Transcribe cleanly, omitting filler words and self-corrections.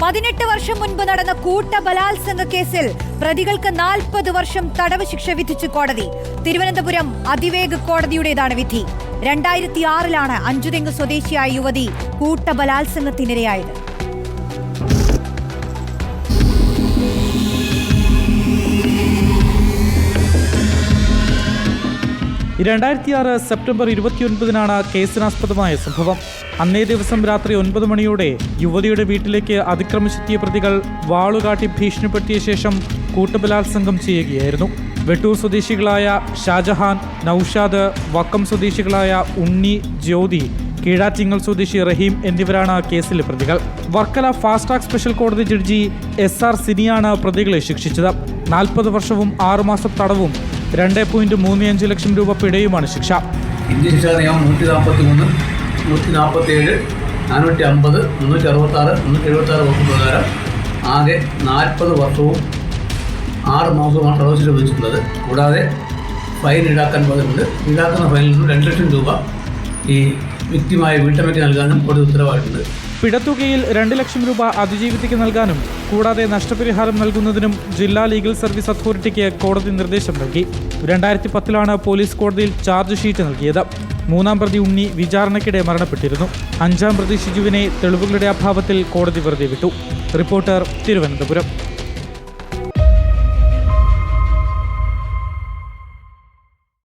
18 വർഷം മുൻപ് നടന്ന കൂട്ട ബലാത്സംഗ കേസിൽ പ്രതികൾക്ക് 40 വർഷം തടവ് ശിക്ഷ വിധിച്ചു കോടതി. തിരുവനന്തപുരം അതിവേഗ കോടതിയുടേതാണ് വിധി. 2006-ലാണ് അഞ്ചുതെങ്ങ് സ്വദേശിയായ യുവതി കൂട്ട ബലാത്സംഗത്തിനിരയായത്. സെപ്റ്റംബർ 29-നാണ് കേസിനാസ്പദമായ സംഭവം. അന്നേ ദിവസം രാത്രി 9 മണിയോടെ യുവതിയുടെ വീട്ടിലേക്ക് അതിക്രമിച്ചെത്തിയ പ്രതികൾ വാളുകാട്ടി ഭീഷണിപ്പെടുത്തിയ ശേഷം കൂട്ടബലാത്സംഗം ചെയ്യുകയായിരുന്നു. വെട്ടൂർ സ്വദേശികളായ ഷാജഹാൻ, നൌഷാദ്, വക്കം സ്വദേശികളായ ഉണ്ണി, ജ്യോതി, കീഴാറ്റിങ്ങൽ സ്വദേശി റഹീം എന്നിവരാണ് കേസിലെ പ്രതികൾ. വർക്കല ഫാസ്റ്റ് ട്രാക്ക് സ്പെഷ്യൽ കോടതി ജഡ്ജി SR സിനിയാണ് പ്രതികളെ ശിക്ഷിച്ചത്. 40 വർഷവും 6 മാസം തടവും 2.35 ലക്ഷം രൂപ പിഴയുമാണ് ശിക്ഷ. ഇന്ത്യൻ ശിക്ഷാ നിയമം 143, 147, 450, 366, 376 വകുപ്പ് പ്രകാരം ആകെ 40 വർഷവും 6 മാസവുമാണ് തടവ് ശിക്ഷ വിധിച്ചിട്ടുള്ളത്. കൂടാതെ ഫൈൻ ഈടാക്കാൻ പറ്റുന്നുണ്ട്. ഈടാക്കുന്ന ഫൈനിൽ നിന്നും 2 ലക്ഷം രൂപ ഈ വ്യക്തിമായ വീട്ടമ്മയ്ക്ക് നൽകാനും കോടതി ഉത്തരവായിട്ടുണ്ട്. പിഴത്തുകയിൽ 2 ലക്ഷം രൂപ അതിജീവിതയ്ക്ക് നൽകാനും കൂടാതെ നഷ്ടപരിഹാരം നൽകുന്നതിനും ജില്ലാ ലീഗൽ സർവീസ് അതോറിറ്റിക്ക് കോടതി നിർദ്ദേശം നൽകി. 2010-ലാണ് പോലീസ് കോടതിയിൽ ചാർജ് ഷീറ്റ് നൽകിയത്. 3-ാം പ്രതി ഉണ്ണി വിചാരണയ്ക്കിടെ മരണപ്പെട്ടിരുന്നു. 5-ാം പ്രതി ഷിജുവിനെ തെളിവുകളുടെ അഭാവത്തിൽ കോടതി വെറുതെ വിട്ടു. റിപ്പോർട്ടർ, തിരുവനന്തപുരം.